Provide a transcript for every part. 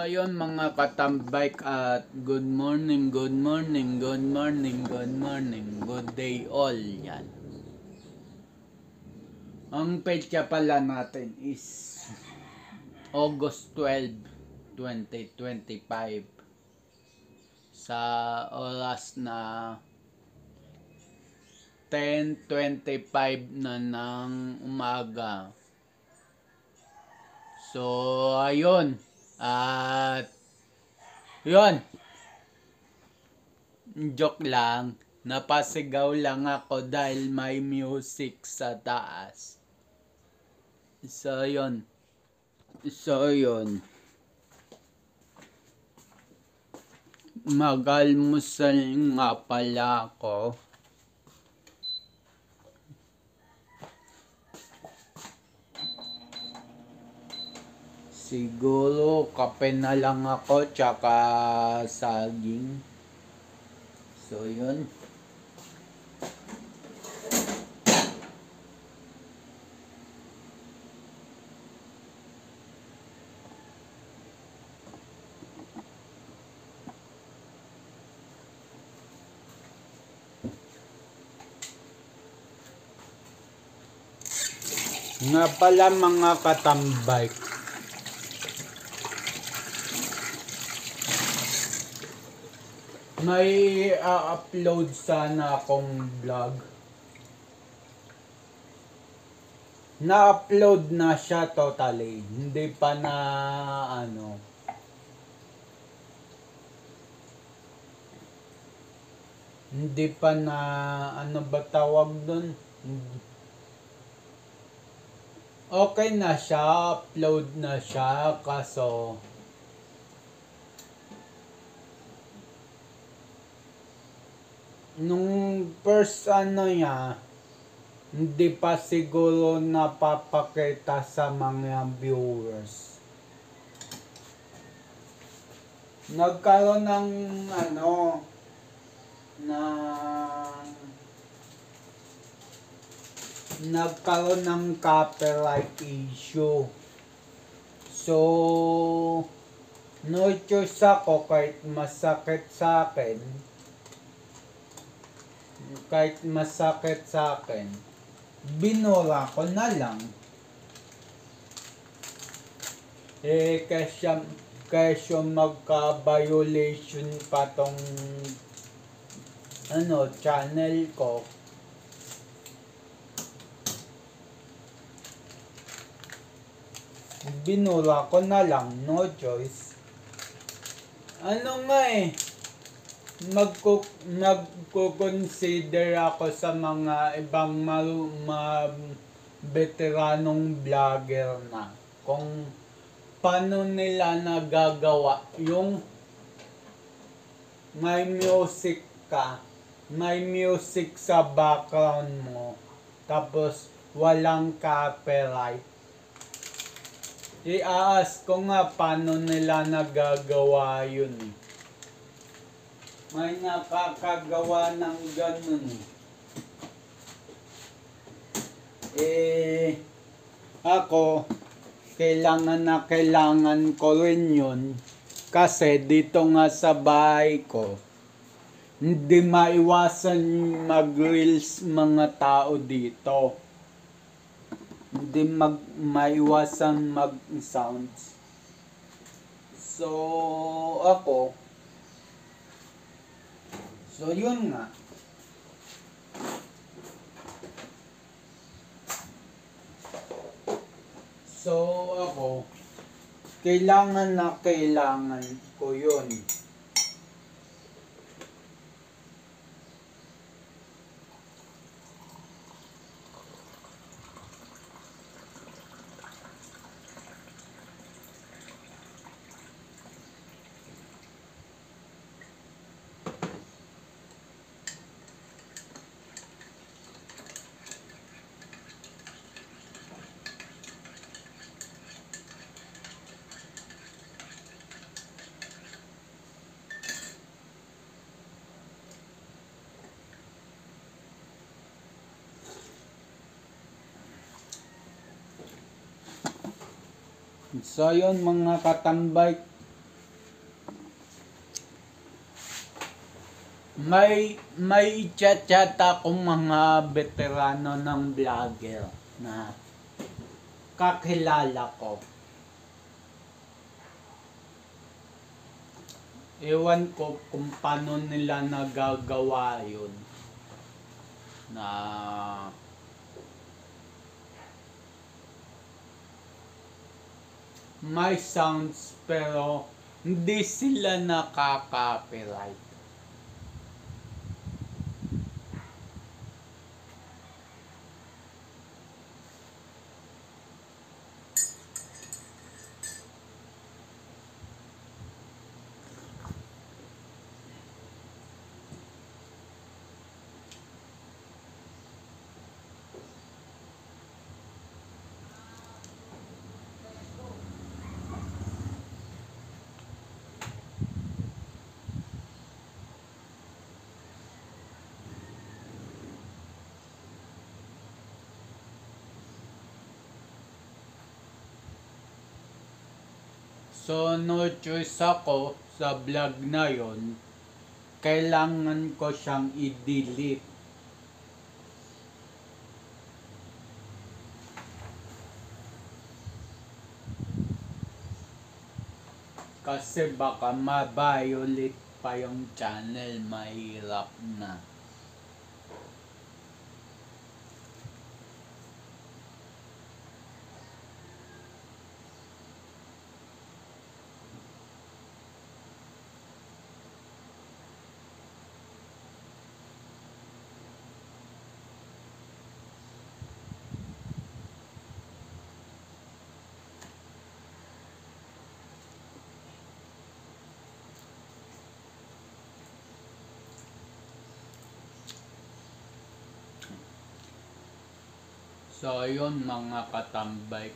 ayun mga katambike at good morning, good morning, good morning, good morning, good day all yan. Ang petsa pala natin is August 12, 2025 sa oras na 10:25 na ng umaga. So ayun, at yun, joke lang, napasigaw lang ako dahil may music sa taas. So yun, mag-almusal nga pala ako. Siguro kape na lang ako tsaka saging. So yun. Nga pala mga katambike, may upload sana akong vlog. Na-upload na siya totally. Hindi pa na Hindi pa na ba tawag dun? Okay na siya, upload na siya, kaso nung first niya, hindi pa siguro napapakita sa mga viewers. Nagkaroon ng nagkaroon ng copyright issue. So, no choice ako kahit masakit sa akin, binura ko na lang. Kasi magka-violation pa tong channel ko. Binura ko na lang, no choice. Magko-consider ako sa mga ibang veteranong vlogger na kung paano nila nagagawa yung may music sa background mo, tapos walang copyright. I-ask ko nga paano nila nagagawa yun. May nakakagawa ng ganun. Ako, kailangan ko rin yun. Kasi dito nga sa bahay ko, hindi maiwasan mag-reels mga tao dito. Hindi maiwasan mag-sounds. So, yun nga. So, kailangan ko yun. So yun mga katambike, may chat-chat akong mga veterano ng vlogger na kakilala ko. Ewan ko kung paano nila nagagawa yun. Na may sounds pero hindi sila nakaka-copyright. So, no choice ako sa vlog na yon. Kailangan ko siyang i-delete. Kasi baka ma-violate pa yung channel, mahirap na. So, ayun mga katambay.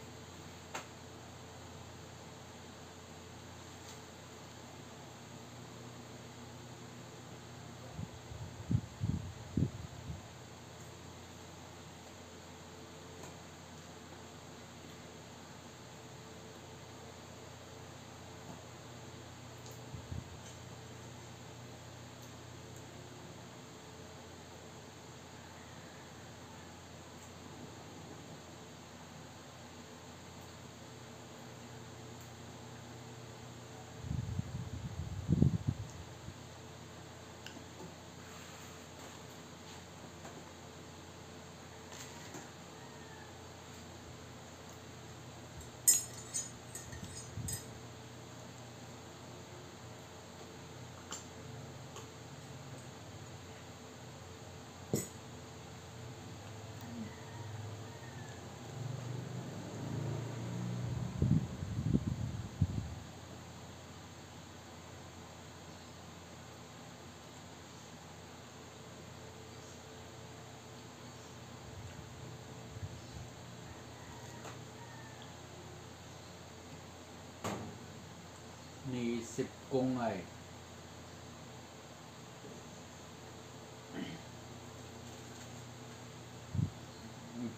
Niisip ko nga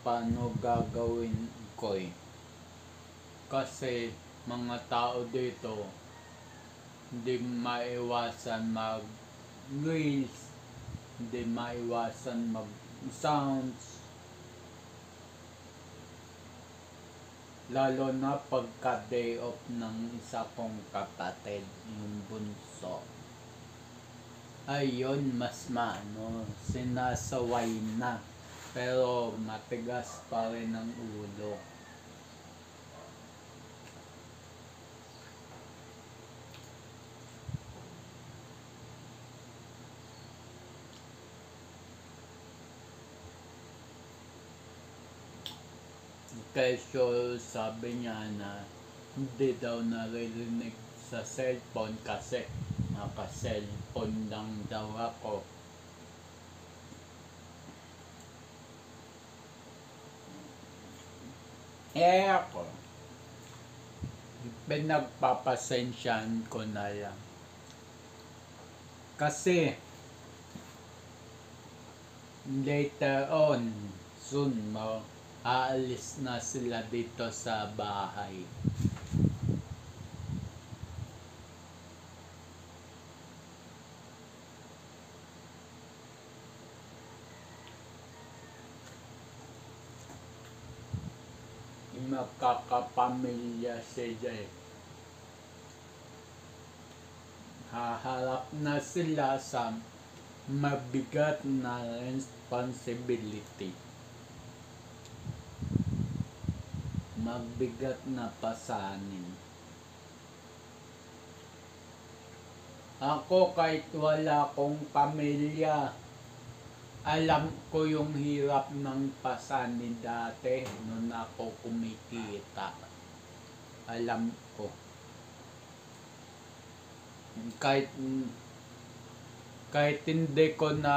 paano gagawin ko kasi mga tao dito hindi maiwasan mag reels, hindi maiwasan mag sounds, lalo na pagka day off ng isa kong kapatid, yung bunso. Ayun, mas sinasaway na, pero matigas pa rin ang ulo. Kesyo sabi niya na hindi daw naririnig sa cellphone kasi naka-cellphone lang daw ako. Ako, pinagpapasensyahan ko na lang. Kasi later on, soon aalis na sila dito sa bahay. nagkakapamilya sila eh. Haharap na sila sa mabigat na responsibility. Magbigat na pasanin. Ako kahit wala akong pamilya, alam ko yung hirap ng pasanin dati noon ako kumikita. Alam ko. Kahit hindi ko na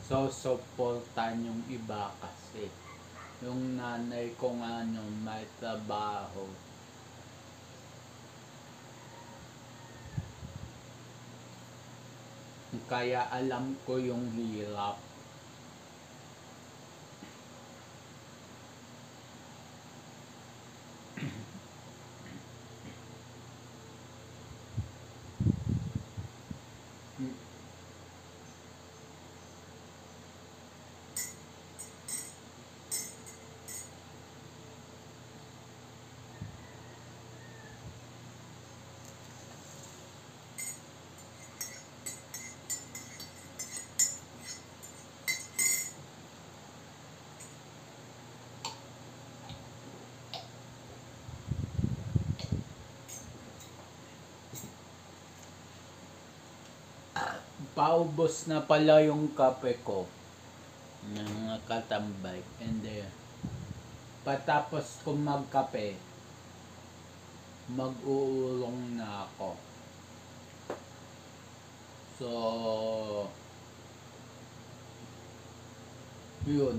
susuportan yung iba kasi yung nanay ko nga may trabaho. Kaya alam ko yung hirap. Paubos na pala yung kape ko ng katambay, and then patapos ko magkape, mag-uulong na ako. So yun.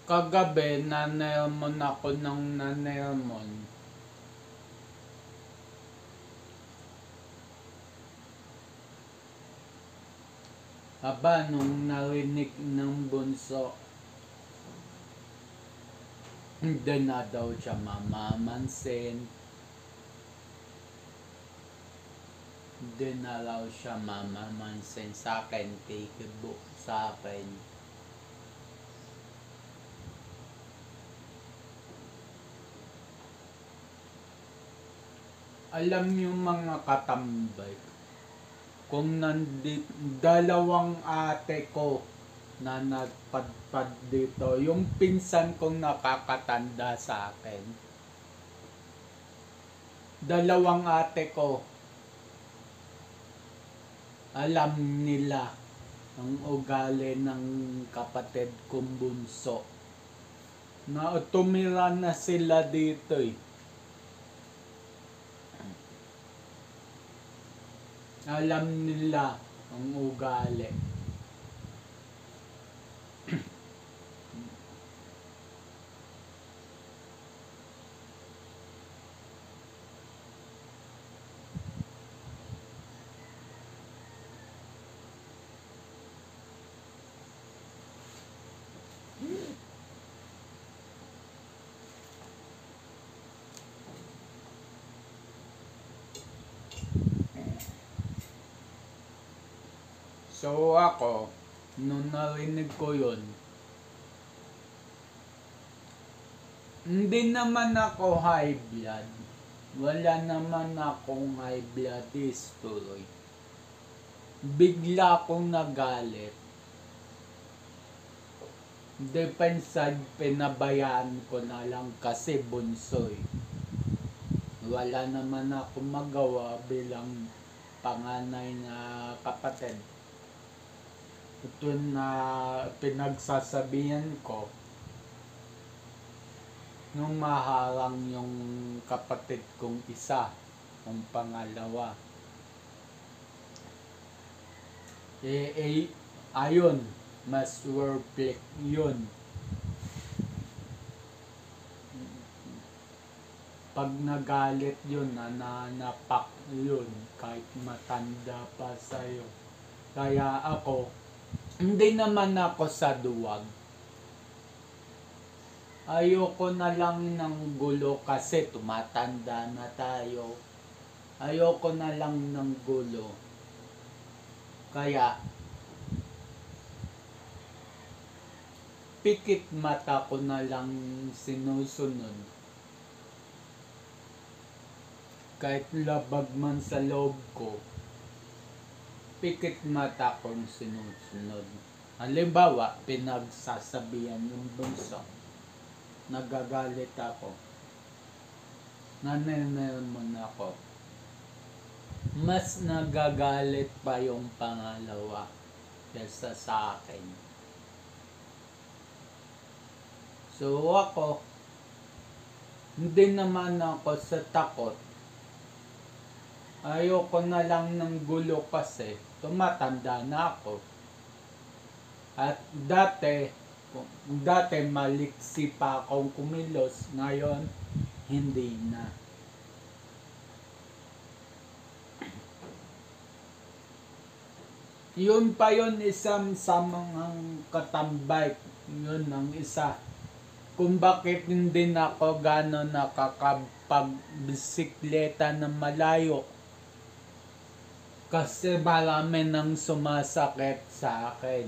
Kagabi, nanelmon ako ng nanelmon. Aba, nung narinig ng bunso, hindi na daw siya mamamansin. Hindi na raw siya mamamansin sa akin, tikibo sa akin. Alam niyo mga katambay, kung dalawang ate ko na nagpadpad dito, yung pinsan kong nakakatanda sa akin, dalawang ate ko, alam nila ang ugali ng kapatid kong bunso, na tumira na sila dito eh. Alam nila ang ugali. So ako, nung narinig ko yun, hindi naman ako high blood. Wala naman akong high blood history. Bigla akong nagalit. Depensa, pinabayaan ko na lang kasi bunsoy. Wala naman ako magawa bilang panganay na kapatid. Ito na pinagsasabihan ko nung maharang yung kapatid kong isa, yung pangalawa. Ayun, mas warplek yun. Pag nagalit yun, nananapak yun, kahit matanda pa sa'yo. Kaya ako, hindi naman ako sa duwag. Ayoko na lang ng gulo kasi tumatanda na tayo. Ayoko na lang ng gulo. Kaya, pikit mata ko na lang sinusunod. Kahit labag man sa loob ko, pikit mata kong sinusunod. Halimbawa, pinagsasabihan yung bunso. Nagagalit ako. Nanenermon ako. Mas nagagalit pa yung pangalawa kaysa sa akin. So ako, hindi naman ako sa takot. Ayoko na lang ng gulo kasi tumatanda na ako. At dati maliksi pa akong kumilos, ngayon hindi na. Yun pa yun isang sa mga katambay. Yun ang isa. Kung bakit hindi na ako gano'n nakakapag-bisikleta na malayo. Kasi marami nang sumasakit sa akin.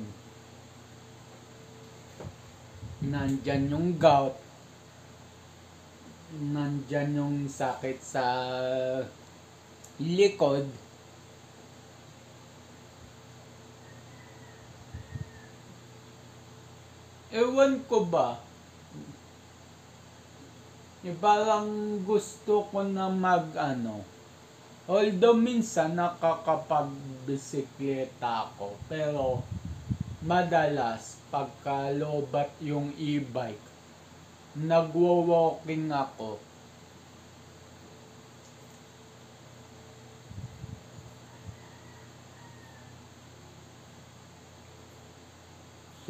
Nandyan yung gout. Nandyan yung sakit sa likod. Ewan ko ba? Parang gusto ko na although minsan nakakapag-bisikleta ako, pero madalas pagka lobat yung e-bike, nagwo-walking ako.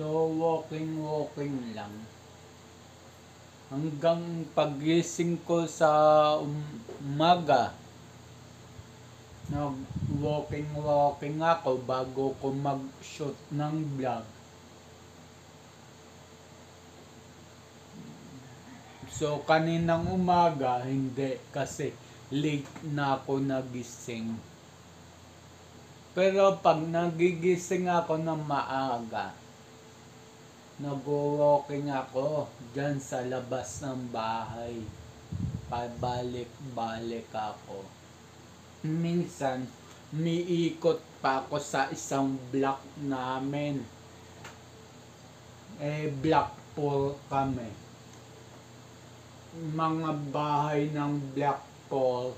So walking lang. Hanggang pagising ko sa umaga, nag-walking ako bago ko mag-shoot ng vlog. So kaninang umaga, hindi kasi late na ako nagising. Pero pag nagigising ako ng maaga, nag-walking ako dyan sa labas ng bahay. Pabalik-balik ako. Minsan, miikot pa ako sa isang block namin. Block 4 kami. Mga bahay ng block 4,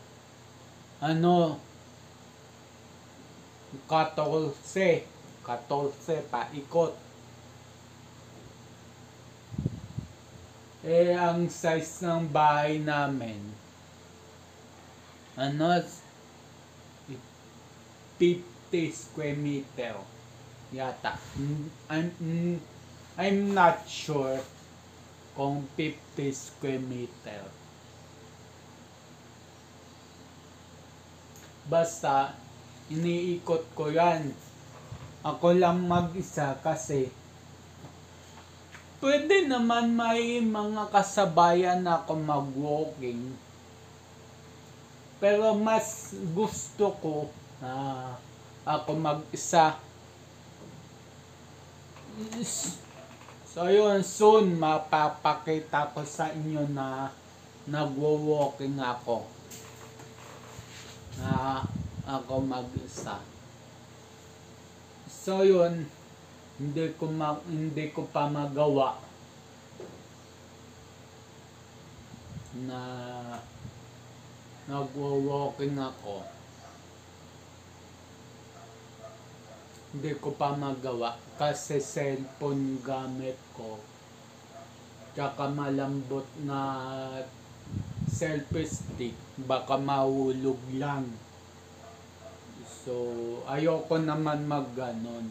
14 paikot. Ang size ng bahay namin, 50 square meter yata. I'm not sure kung 50 square meter. Basta, iniikot ko yan. Ako lang mag-isa kasi pwede naman may mga kasabayan ako mag-walking. Pero mas gusto ko na ako mag-isa. So yun, soon mapapakita ko sa inyo na nagwo-walking ako. Na ako mag-isa. So yun, hindi ko pa magawa na nagwo-walking ako. Hindi ko pa magawa kasi cellphone gamit ko. Tsaka malambot na selfie stick, baka mahulog lang. So, ayoko naman mag-ganon.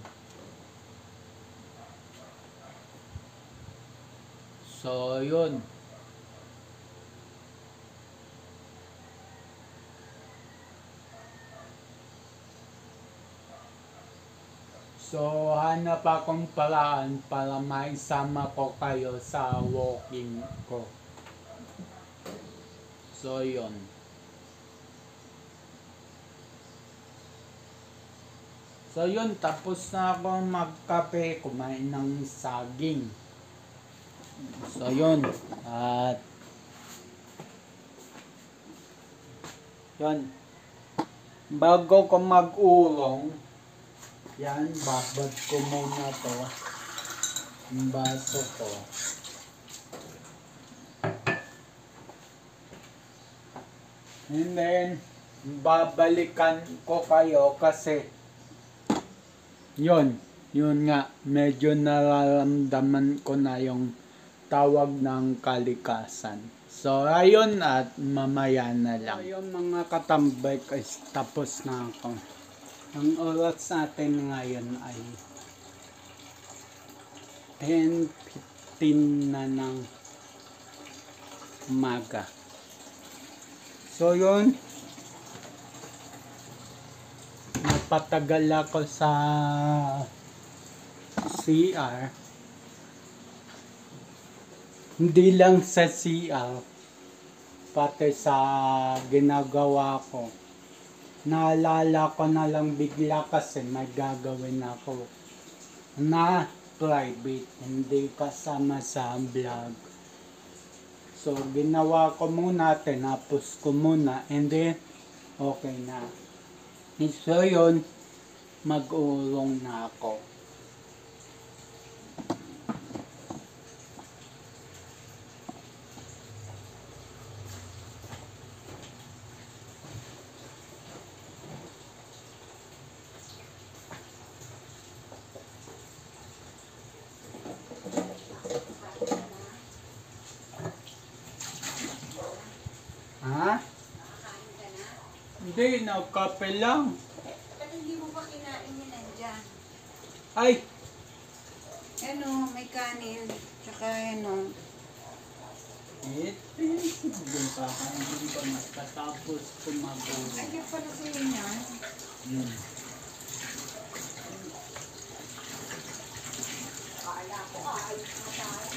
So, yun. So, hanap akong paraan para maisama ko kayo sa walking ko. So, yun. So yun, tapos na ako magkape, kumain ng saging. So yun, at yun, bago ko mag-ulong, yan, babad ko muna to, yung baso ko. And then, babalikan ko kayo kasi yun nga, medyo nararamdaman ko na yung tawag ng kalikasan. So, ayun at mamaya na lang. So, yung mga katambay guys, tapos na ako. Ang oras natin ngayon ay 10:15 na ng umaga. So, yun. Napatagal ako sa CR. Hindi lang sa CR, pati sa ginagawa ko. Naalala ko na lang bigla kasi may gagawin ako na private, hindi kasama sa vlog. So, ginawa ko muna, tinapos ko muna, and then, okay na. So yun, mag-uulong na ako. Ha? Hindi, nagkape lang. Ba't hindi mo pa kinain yun nandyan? Ay, Ano, may kanin, tsaka ano. hindi pa kakainin ko matapos ko mag-uulong. Ay, yan pala sa'yo yan. Yun. Kala ko, aalis na tayo.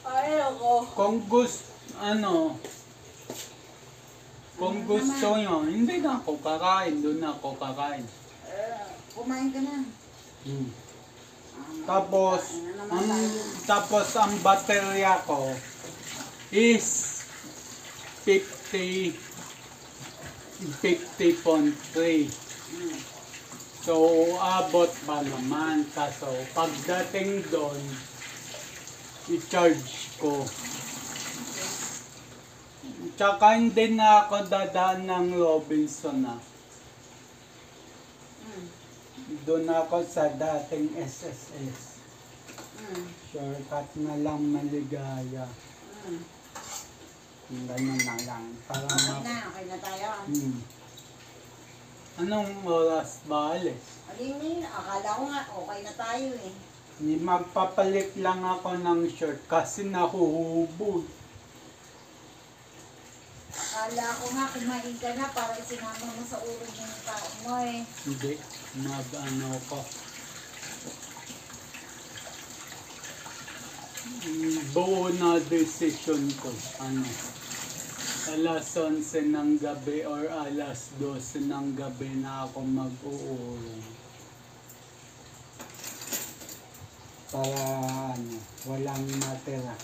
Ay, ako. Kung gusto nyo, hindi na ako kakain, doon na ako kakain. Kumain ka na. Tapos, tapos ang baterya ko is 50.3. So, abot pa naman. Kaso, pagdating doon, i-charge ko. Tsaka hindi na ako dadaan ng Robinson na. Doon ako sa dating SSS. Shortcut na lang Maligaya. Ganun na lang. Para Okay na tayo. Anong oras ba alis? Alin akala ko nga okay na tayo eh. Magpapalit lang ako ng shirt kasi nahuhubog. Akala ko nga kumain ka na para isinama mo sa ulo yung tao mo eh. Hindi, mag-ano ko. Buo na decision ko. Alas 11 ng gabi or alas 12 ng gabi na ako mag-uulong. Para walang matira.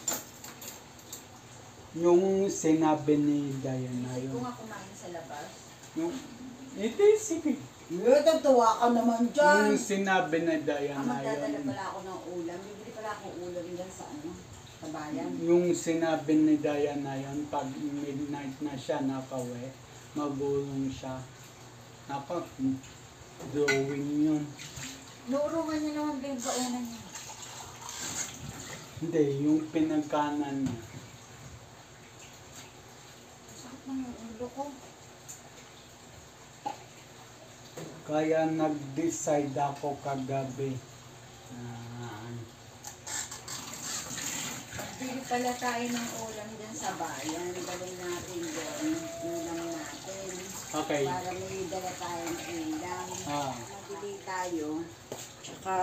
Yung sinabi ni Diana Hindi ko yun. nga kumain sa labas. Hindi, sige. Tuwa ka naman dyan. Yung sinabi ni Diana Magdadala yun. pala ako ng ulam. Bibili pala akong ulam dyan sa sa bayan. Yung sinabi ni Diana yun, pag midnight na siya nakauwi, magulong siya. Drawing yun. Nuurungan niya naman din sa unan niya. Hindi, yung pinagkanan niya. Sakit ng ulo ko. Kaya nag-decide ako kagabi. Pilit pala tayo ng ulam dyan sa bayan. Gawin natin doon. Ulam natin. Okay. Para may dala tayong ulam. Ah. Mabili tayo. Tsaka,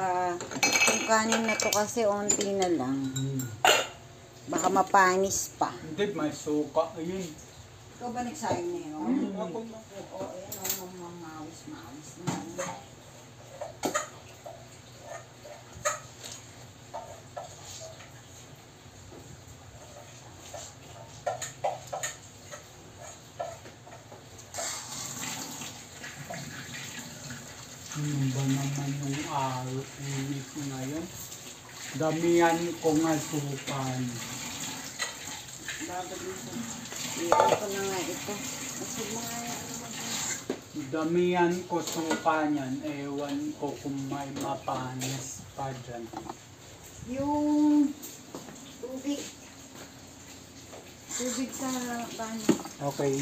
yung kanin na to kasi onti na lang. Baka mapanis pa. Hindi, may suka. Ayun. Ikaw ba nagsayang na yun? Ako na. Oo, ayan o, mamawis-mawis na. Ano ba naman yung araw init ngayon? Damihan ko nga sukan. Bago dito. Iyan ko na nga ito. Kasi mga ano mo dyan. Damihan ko suka niyan. Ewan ko kung may mapanis pa dyan. Yung tubig. Tubig sa banyo. Okay.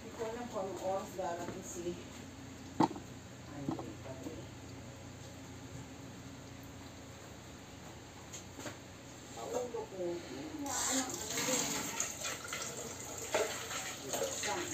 Hindi ko alam kung anong oras darating si... Ay, hindi pa rin. Paulo ko. Ano din. Saan?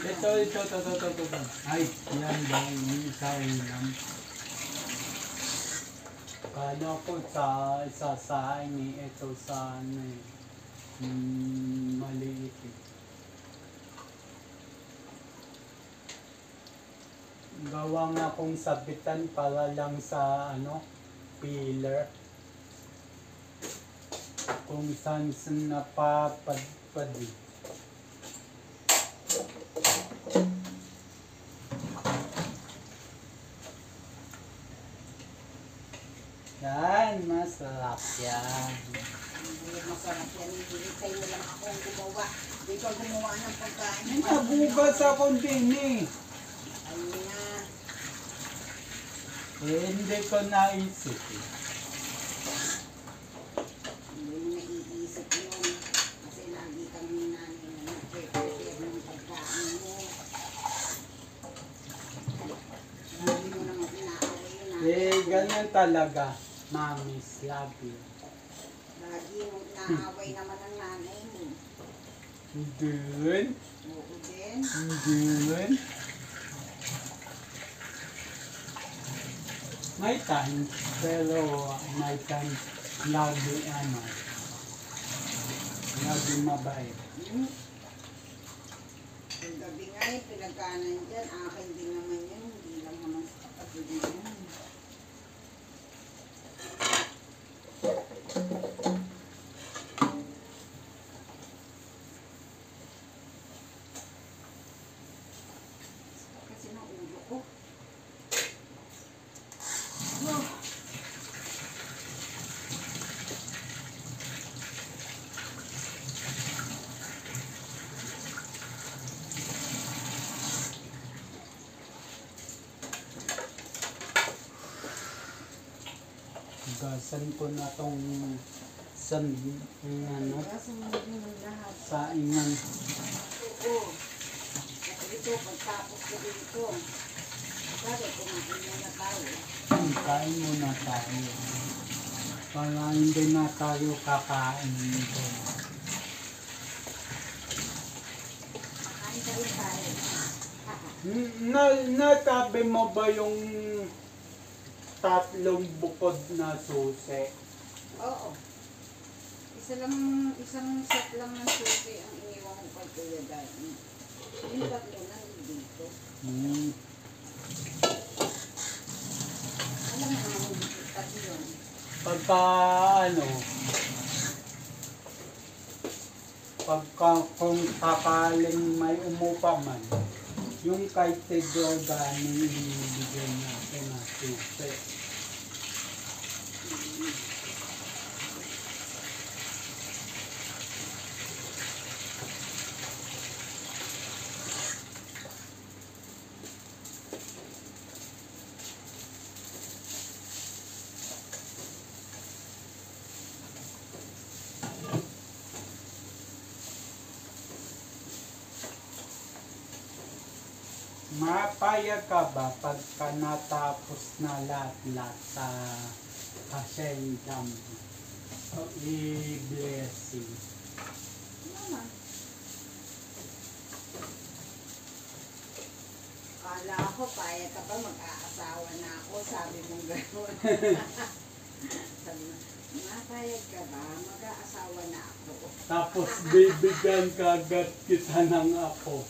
Ito. Ay, yan ba yung isa ulam? Kala ko sa ini, ito sa ano eh. Maliit eh. Gawa nga akong sabitan para lang sa ano, pillar. Kung saan napapadpad eh. Yan, masarap yan. Hindi masarap yan. Hihintay mo lang akong gumawa. Hindi ka gumawa ng pagkain. Nabugas ako din eh. Ayun na. Hindi ko naisip eh. Hindi mo naiisip yun. Kasi lagi kami nanay na nag-prepare ng pagkain mo. Hindi mo naman inaaway yun. Ganyan talaga. Mamis, lagi. Lagi mo inaaway naman ang nanay mo. Dun. Oo din. Dun. May time, pero may time lagi ano. Lagi mabait. Yung gabi nga eh, pinagkanan dyan. Akin din naman yun. Hindi lang naman sa kapatid mo yun. Kasi ng ulo ko. Oh. Gasan ko na tong ano, Kasi mo din ang lahat. saingan. Oo. At ito, pagtapos ko dito. Sabi, kumain na tayo. Kain muna tayo. Para hindi na tayo kakain nito. Makain ka rin tayo. Natabi mo ba yung tatlong bukod na susi? Oo. Isang set lang ng susi ang iniwan ko kay Kuya Dani. Yung tatlo na dito. Alam mo naman yung tatlo yun. Pagka ano, pagka kung sakaling may umupa man, yung kay Pedro ganing ibibigay natin na supe. Mapayag ka ba pagka natapos na lahat sa haciendam? So, i-blessing. Naman. Kala ako, payag ka pa, mag-aasawa na ako, sabi mong gano'n. Sabi mo, mapayag ka ba, mag-aasawa na ako. Tapos bibigyan ka agad kita ng apo.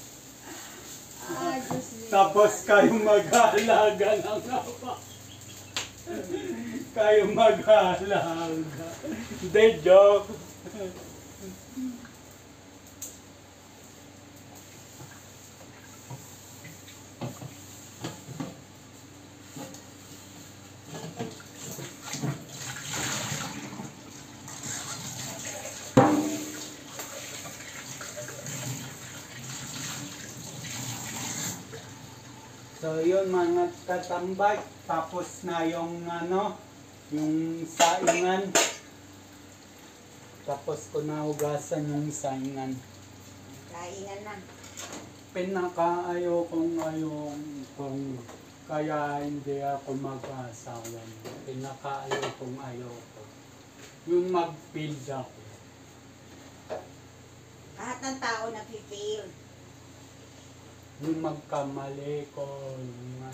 Diyos niya. Tapos kayo mag-aalaga ng apo. Kayo mag-aalaga. Hindi, joke. So yun mga katambay, tapos na yung yung saingan. Tapos ko na hugasan yung saingan. Kainan na. Pinakaayaw kong kaya hindi ako mag-asawa. Pinakaayaw kong ayaw ko. Yung mag-build ako. Lahat ng tao nag-fail. Yung magkamali ko, yung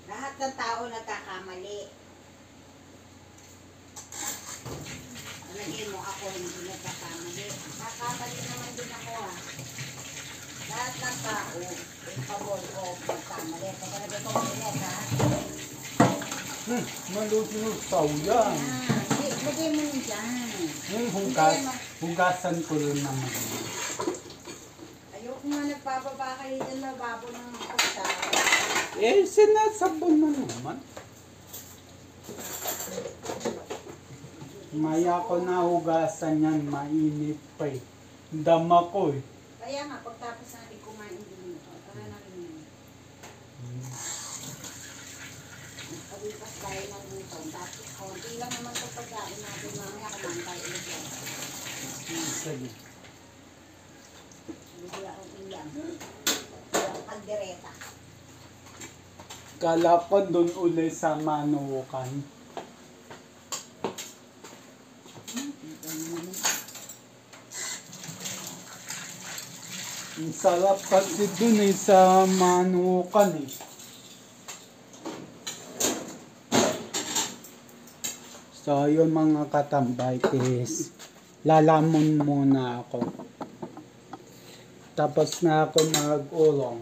Lahat ng tao nagkakamali. Alagay mo ako hindi nagkakamali. Nagkakamali naman din ako Lahat ng tao, yung pabor ko, nagkamali. Pagkalagay ko ulit malusaw yan. Lagay mo na dyan. Yung hugasan ko rin naman. Ayoko nga nagpapaba kayo dyan, mababo ng kusta. Sinasabon mo naman. Maya ko na hugasan yan, mainit pa eh. Dama ko eh. Kaya nga, pagtapos natin kumain din ito, tara na rin yun. Paglipas tayo ng gutom, tapos konti lang naman ito pagkain natin, mamaya kumain tayo ulit yan. Sige. Bigla akong ilang. Ilang kaldereta. Kala ko dun uli sa Manukan. Ang sarap kasi dun sa Manukan eh. So yun mga katambay is lalamon muna ako. Tapos na ako mag-ulong.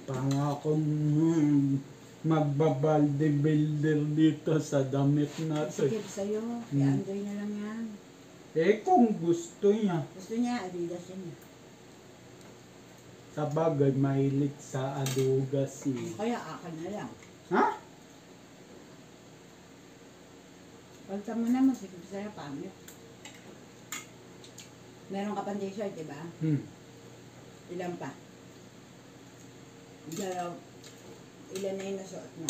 Parang akong magbabalde builder dito sa damit natin. Sige sa'yo, i-enjoy na lang yan. Kung gusto niya. Gusto niya, Adidas yan. Sa bagay, mahilig sa adugas eh. Kaya akin na lang. Ha? Pagka mo na, masikip sa'yo, pangit. Meron ka pang t-shirt, diba? Ilan pa? Ilan na yung nasuot mo?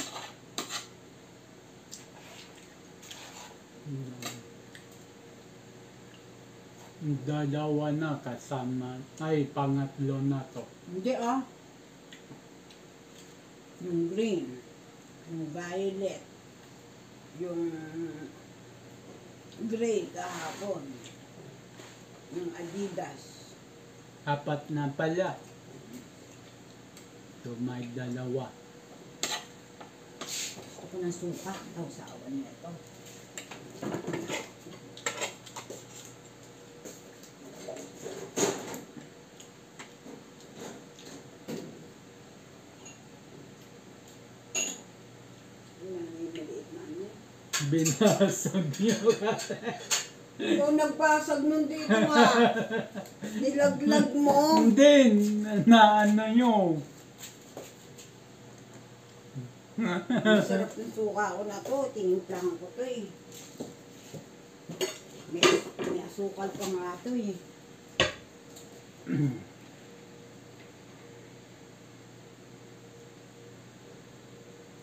Dalawa na kasama. Ay, pangatlo na to. Hindi yung green, yung violet, yung gray kahapon, yung Adidas. Apat na pala. So, may dalawa. Gusto ko ng suka, tawsawan niya ito. Binasag niyo kasi. Ikaw nagbasag nun dito nga. Nilaglag mo. Hindi, na ano nyo. Masarap ng suka ko na to. Tinimplang ko to eh. May asukal pa nga to eh.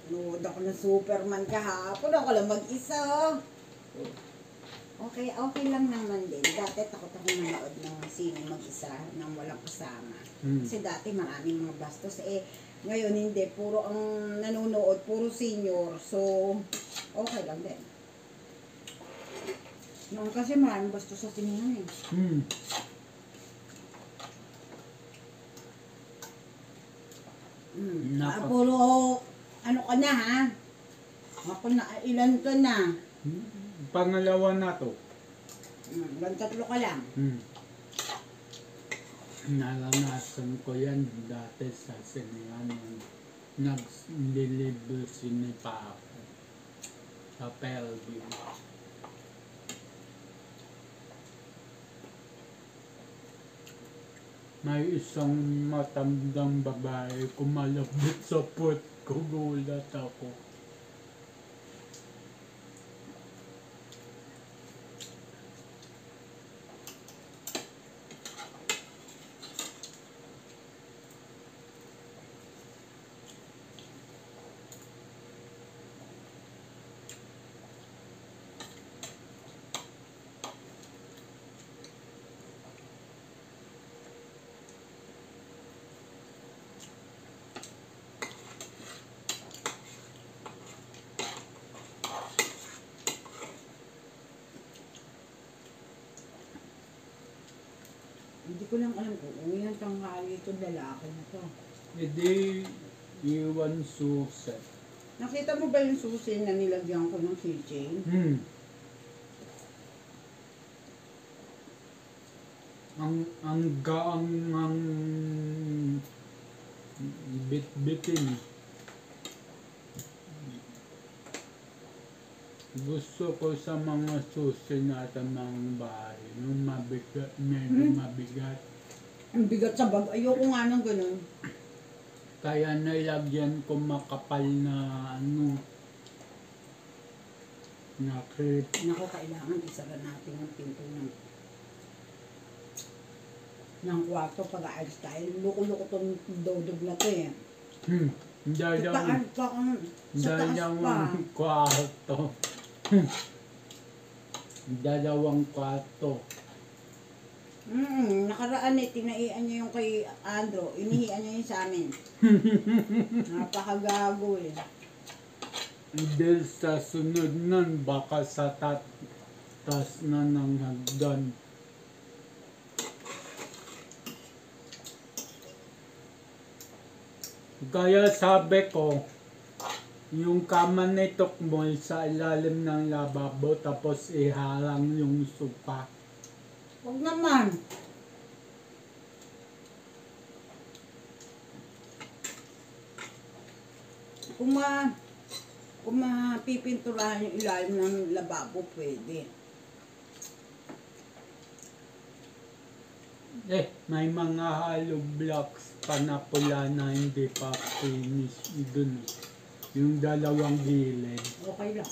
Nood ako ng Superman kahapon. Ako lang mag-isa. Okay lang naman din. Dati takot ako manood ng sine mag-isa nang walang kasama. Kasi dati maraming mga bastos. Ngayon hindi. Puro ang nanonood. Puro senior. So, okay lang din. Noon kasi maraming bastos sa sinihan eh. Nako. Puro, ano ka na ha? Ako na, ilan ka na? Pangalawa na to. Tatlo ka lang. Naranasan ko yan dati sa sinihan. Nag-deliver sini pa ako. Sa Pelview. May isang matandang babae kumalabit sa puwet ko, gulat ako. Hindi ko lang alam kung uwi ng tanghali itong lalaki na to. Hindi iwan suset. Nakita mo ba yung susi na nilagyan ko ng keychain? Ang gaang ang bit-bitin. Gusto ko sa mga susi natin mga bahay, yung mabigat, medyo mabigat. Ang bigat sa bag. Ayoko nga ng ganun. Kaya nilagyan ko makapal na ano, na crepe. Naku, kailangan isara natin ang pinto ng kwarto pag-aalis tayo. Luko-luko itong dodog na to eh. Dalawang Sa taas pa. kwarto. Dalawang kwarto. Nakaraan eh, tinaian niya yung kay Andro. Inihian niya yung sa amin. Napakagago eh. Dahil sa sunod nun, baka sa tatas na ng hagdan. Kaya sabi ko, yung kama ni Tukmoy sa ilalim ng lababo tapos iharang yung sopa. Huwag naman. Kung mapipinturahan yung ilalim ng lababo, pwede. May mga hollow blocks pa na pula na hindi pa finish dun. Yung dalawang gilid. Okay lang.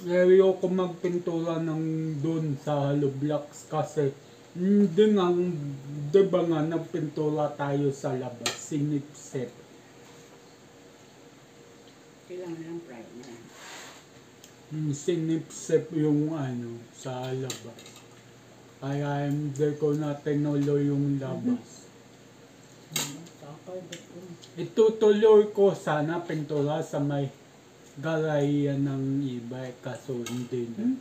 Ayoko magpintura ng dun sa hollow blocks kasi hindi nga, diba nga nagpintura tayo sa labas, sinipsip. Kailangan lang fry na yan. Sinipsip yung ano, sa labas. Kaya hindi ko na tinuloy yung labas. Itutuloy ko sana pintura sa may garayan ng iba kaso hindi na.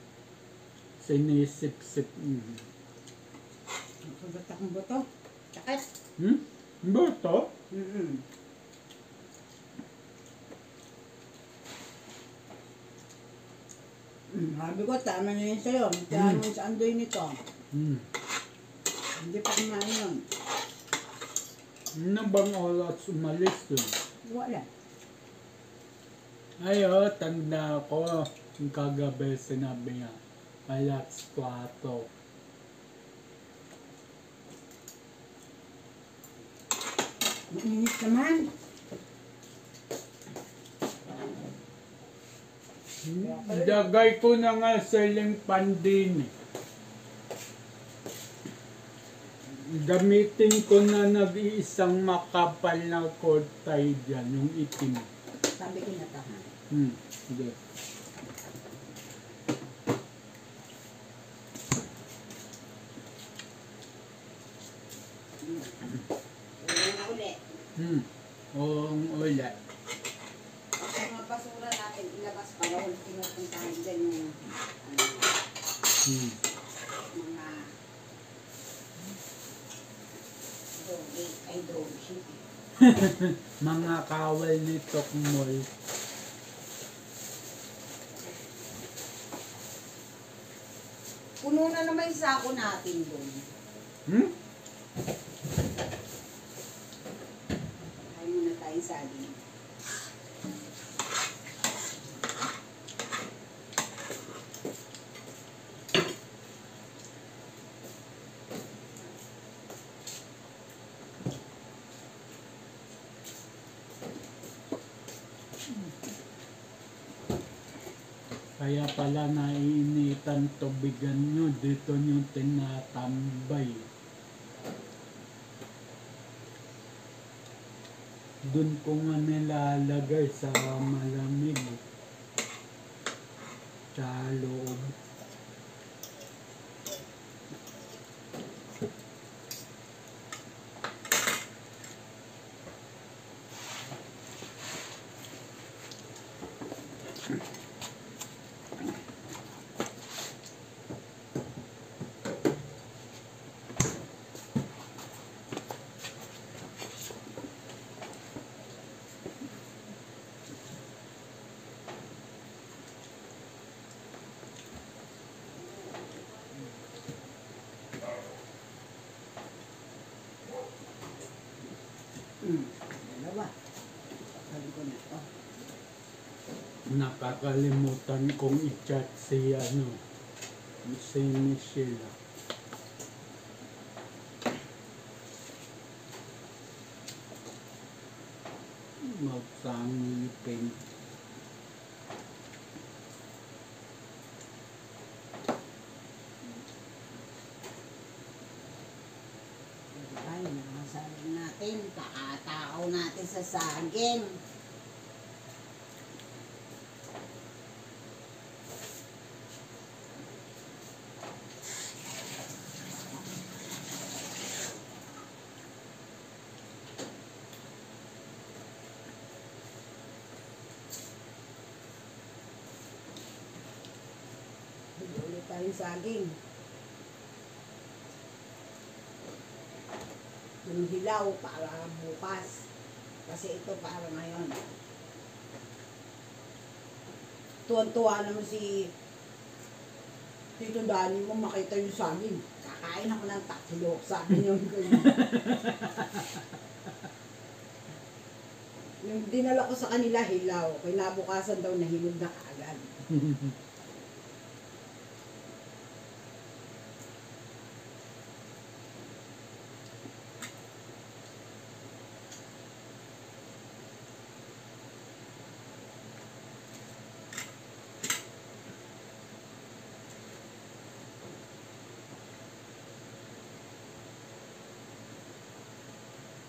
Sinisip-sip. Nakagat akong buto. Sakit. Buto? Sabi ko, tama na yun sa'yo. Kaya mo sa andoy nito. Hindi pa kumain yun. Ano bang oras umalis dun? Wala. Ay, oh, tanda ko. Yung kagabi sinabi niya. Alas 4. Mainit naman. Lagay ko na nga ceiling fan din. Gamitin ko na nag-iisang makapal na kurtay dyan, yung itim. Sabi ko na tahan. Sige. Ulan na ulit. Oo, ulit. Ang mga basura natin, ilabas pa ron. Pinupuntahan dyan yung mga drone sheet. Mga kawal ni Tokmol. Puno na naman yung sako natin doon. Kain muna tayong saging. Kaya pala naiinitan tubigan nyo, dito nyo tinatambay. Doon ko nga nilalagay sa malamig. Sa loob. Dalawa. Sabi ko na to. Nakakalimutan kong i-chat si Michelle. Magsangipin. Ay, nakasaging natin. Kakatakaw natin sa saging. Bili ulit tayong saging. Yung hilaw para bukas. Kasi ito para ngayon. Tuwan-tuwa naman si Tito Dani mo makita yung saging. Kakain ako ng 3. Sabi niyo ganyan. Yung dinala ko sa kanila hilaw. Kinabukasan daw nahilog na kaagad.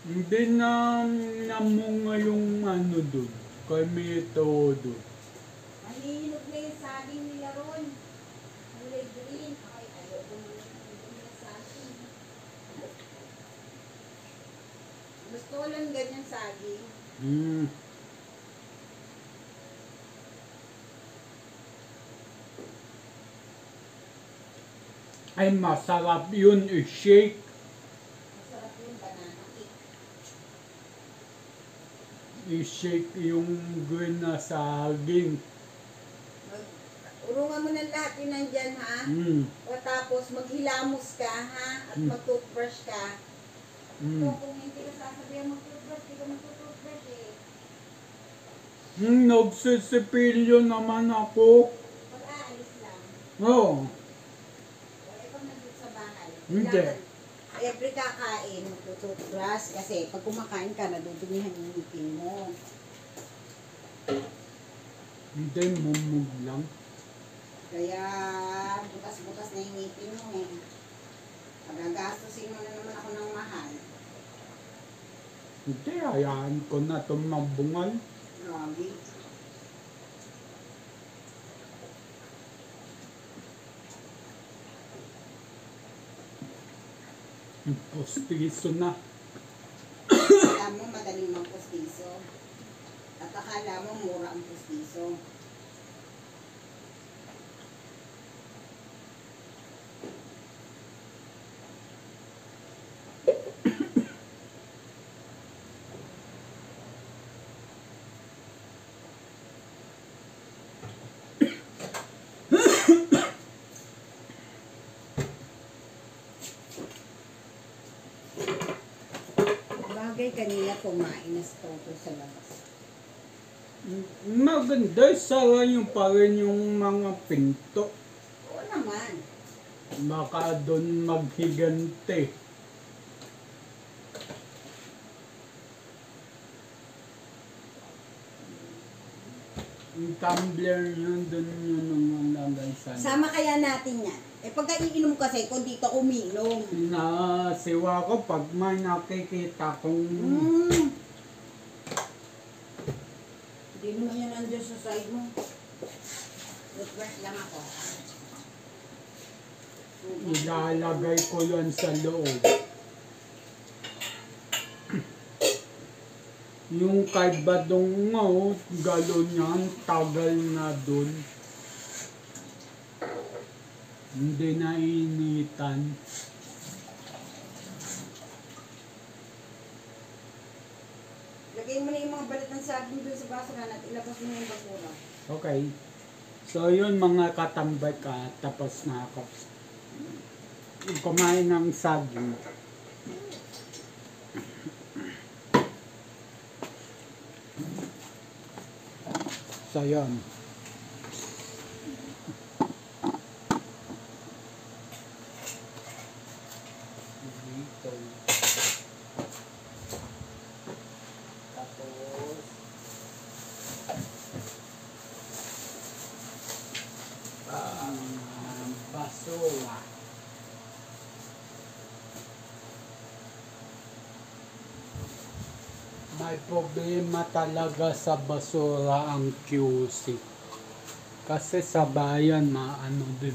Hindi na namunga yung doon. Kay Mito doon. Mahihinog na yung saging nila ron. Kulay green. Ay, ayoko na yung saging. Gusto ko lang ganyan saging. Ay, masarap yun i-shake. Masarap yung banana cake. I-shake yung green na saging. Urungan mo ng lahat yun nandyan, ha? O tapos maghilamos ka, ha? At mag-toothbrush ka. So, kung hindi ka sasabihan mag-toothbrush, hindi ka mag-toothbrush eh. Nagsisipilyo naman ako. Pag aalis lang, Oo. wala pang nandun sa bahay. Hindi. Kailangan, every kakain, tututbrush kasi pag kumakain ka, nadudumihan yung ngipin mo. Hindi, mumug lang. Kaya, bukas-bukas na yung ngipin mo eh. Pagagastusin mo na naman ako ng mahal. Hindi, hayaan ko na itong mabungal. Grabe. Postiso na. Akala mo madaling magpustiso. At akala mo mura ang pustiso. Bagay kanina kumain na sa toto sa labas. Maganda, sara yung pa rin yung mga pinto. Oo naman. Baka doon maghigante. Yung tumbler yun, doon yun ang nalagay sa Sama kaya natin yan. Eh pagka iinom kasi, kung dito uminom. Nasiwa ko pag may nakikita kong Hindi naman yan nandiyan sa side mo. Toothbrush lang ako. ilalagay ko yan sa loob. Yung kay Badong nga, galon yan, tagal na dun. Hindi na initan. Lagay mo na yung mga balat ng saging dun sa basurahan at ilabas mo na yung basura. Okay. So yun mga katambay ka, tapos na ako. Kumain ng saging. So yun. Dito. Tapos basura. May problema talaga sa basura ang QC. Kasi sa bayan maano din.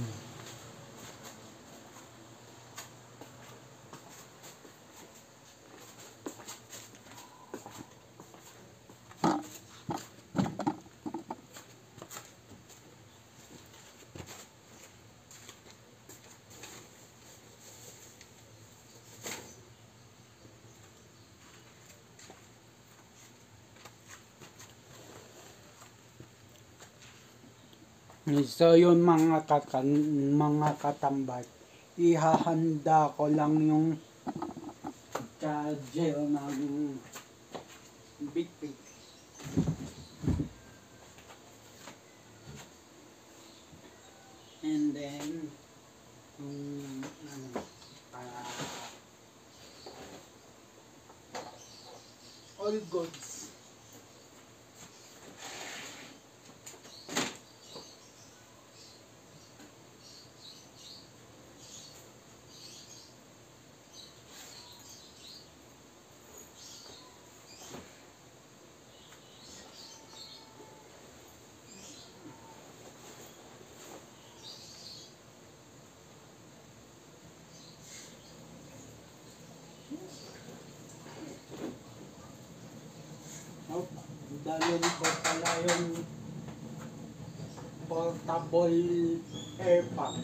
So yun mga katambay, ihahanda ko lang yung charger ng bitbit. And then yung all goods. Oh, dalhin ko pala yung portable air pack.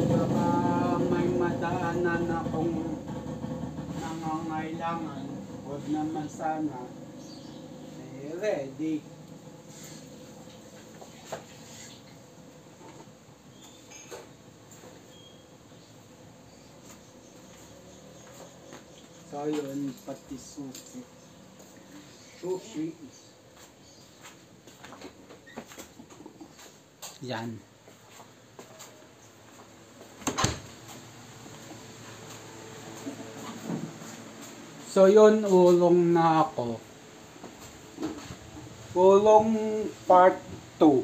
Baka may madaanan akong nangangailangan, huwag naman sana, ready. So, yun, pati sushi. Sushi. Yan. So, yun, ulong na ako. Ulong part 2.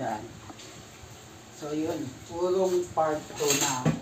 Yan. So, yun, ulong part 2 na ako.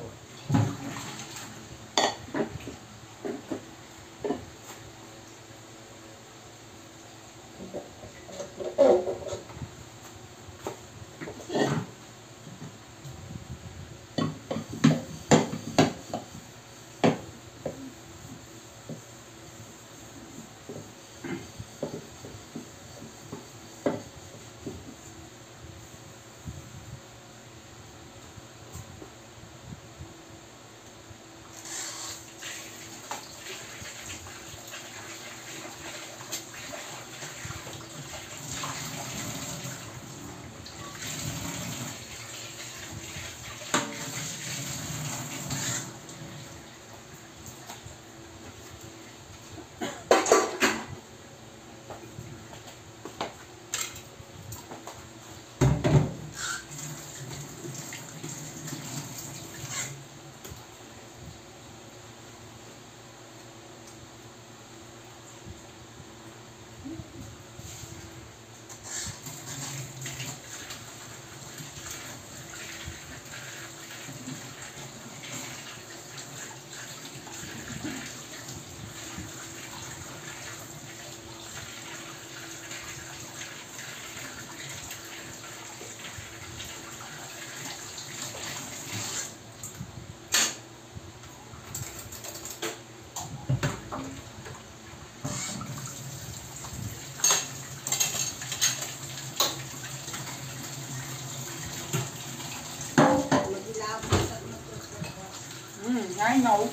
I know.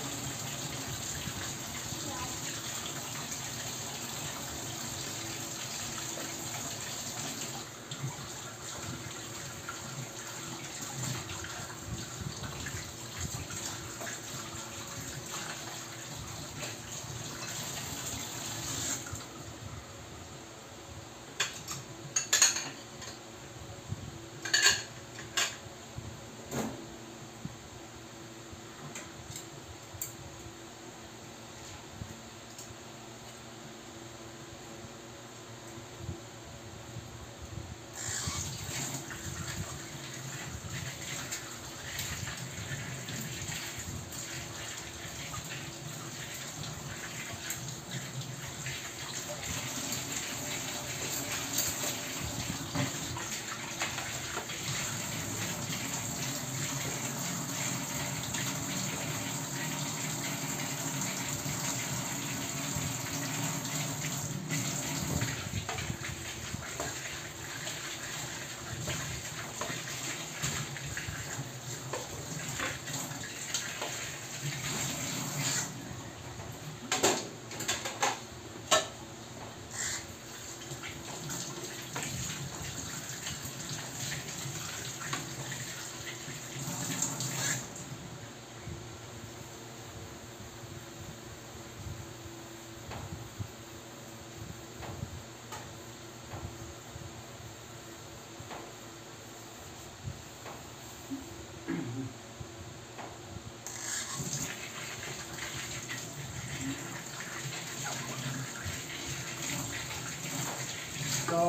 So,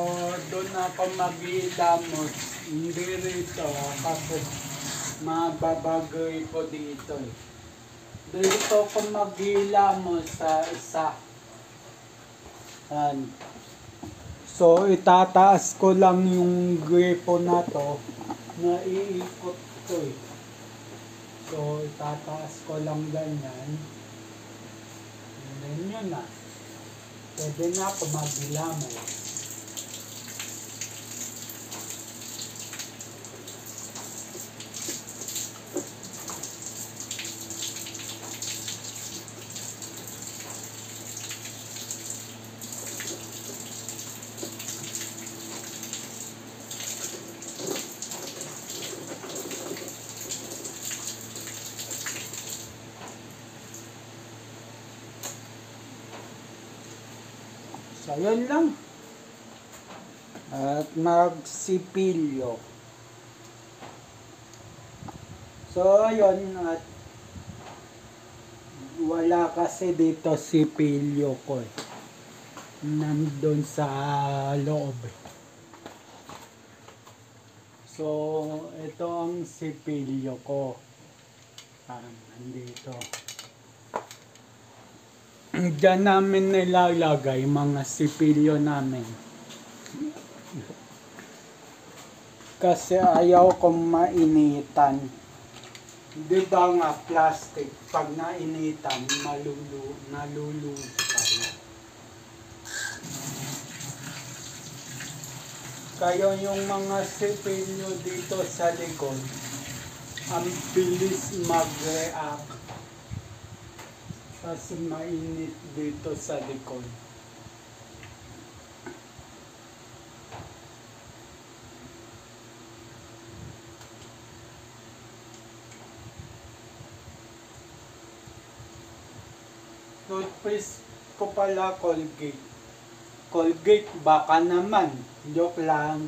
doon ako mag-ilamos. Hindi rito kasi mababagay ko dito eh. Dito ako mag-ilamos sa isa. Yan. So, itataas ko lang yung gripo na to na iikot ko eh. So, itataas ko lang ganyan. And then yun na. Pwede na ako mag-ilamos. So, yun lang. At magsipilyo. So, ayun. At wala kasi dito sipilyo ko eh. Nandun sa loob eh. So, ito ang sipilyo ko. Nandito. Diyan namin nilalagay mga sipilyo namin. Kasi ayaw kong mainitan. Di ba nga plastic, pag nainitan, nalulutay. Kaya yung mga sipilyo dito sa likod, ang bilis mag-react. Kasi mainit dito sa likod. Toothpaste ko pala Colgate. Colgate, baka naman. Joke lang.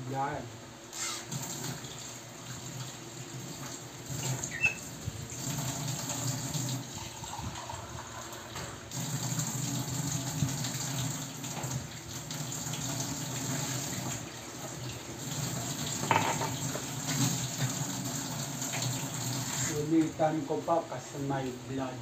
Yan. Ulitan ko pa kasi may blood.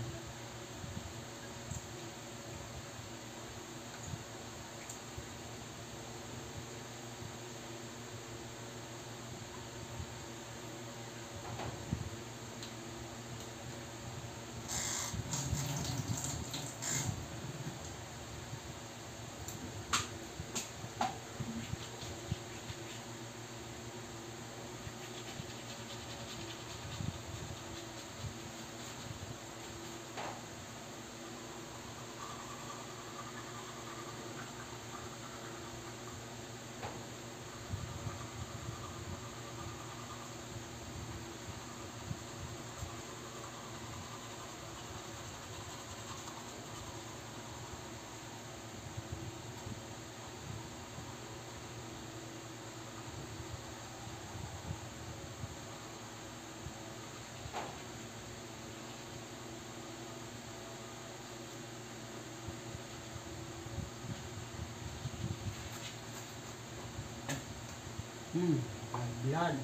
Blood.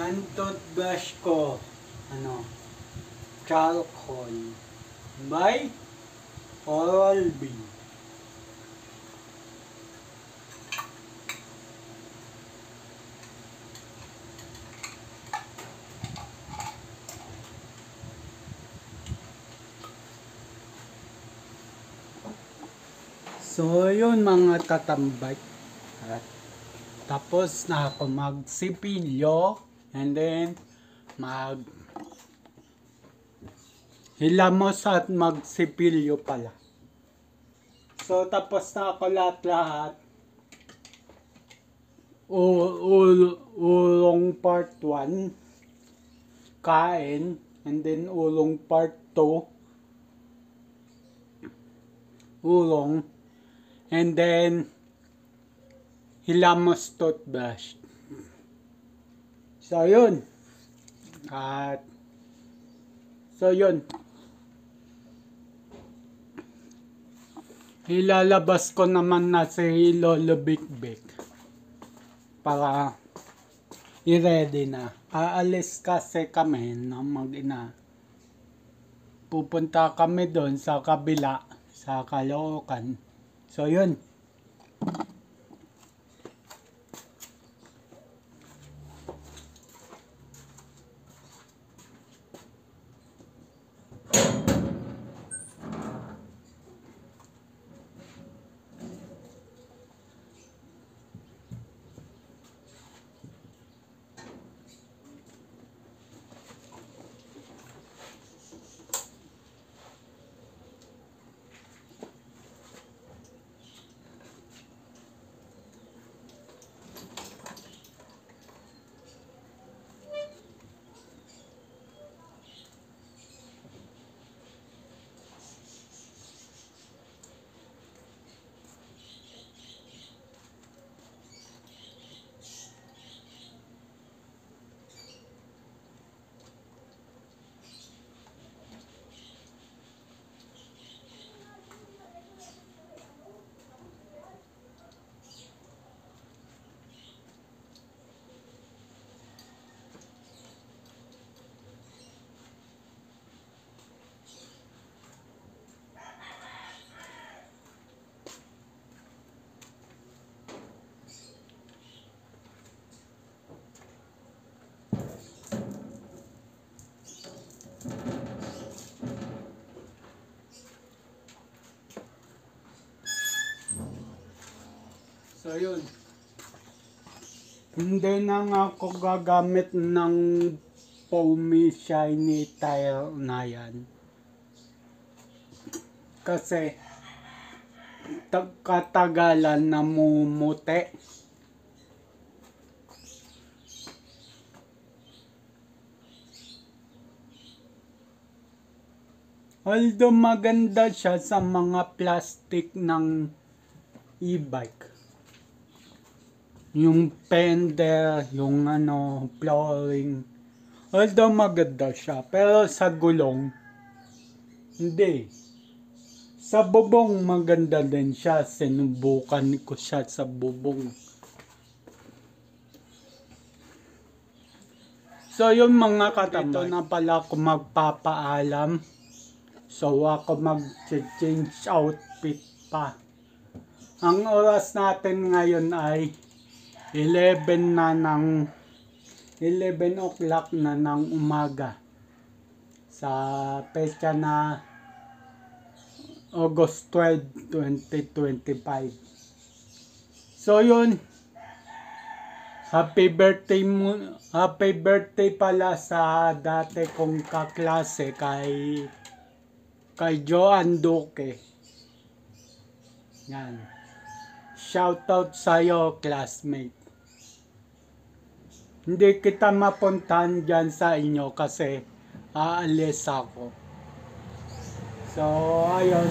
Yan toothbrush ko, charcoal by Oral-B. So yun mga katambay, at tapos na ako magsipilyo. And then, hilamos at magsipilyo pala. So, tapos na ako lahat-lahat. Ulong part 1, kain. And then, ulong part 2, urong, and then Hilamos toothbrush. So yun. At so yun. Ilalabas ko naman na si Lolo Big Big para i-ready na. Aalis kasi kami ng mag-ina. Pupunta kami doon sa kabila, sa Caloocan. So yun. So yun. Hindi na nga ako gagamit ng foamy shiny tile na yan. Kasi katagalan namumuti. Although maganda siya sa mga plastic ng e-bike. Yung fender, yung flooring. Although maganda siya, pero sa gulong, hindi. Sa bubong maganda din siya, sinubukan ko siya sa bubong. So yung mga katambay, dito na pala ako magpapaalam. So ako mag-change outfit pa. Ang oras natin ngayon ay 11 o'clock na ng umaga sa petsa na August 12, 2025. So yun, happy birthday pala sa dati kong kaklase kay Joan Duque. Yan. Shoutout sa'yo, classmate. Hindi kita mapuntahan dyan sa inyo kasi aalis ako. So, ayun.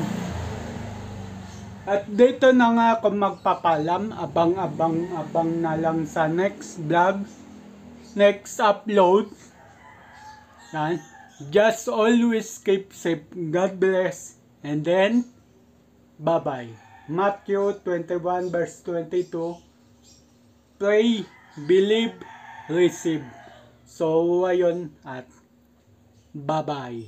At dito na nga ako magpapalam. Abang na lang sa next vlog. Next upload. Yan. Just always keep safe. God bless. And then, bye-bye. Matthew 21 verse 22. Pray, believe, receive. So, ayun at bye-bye.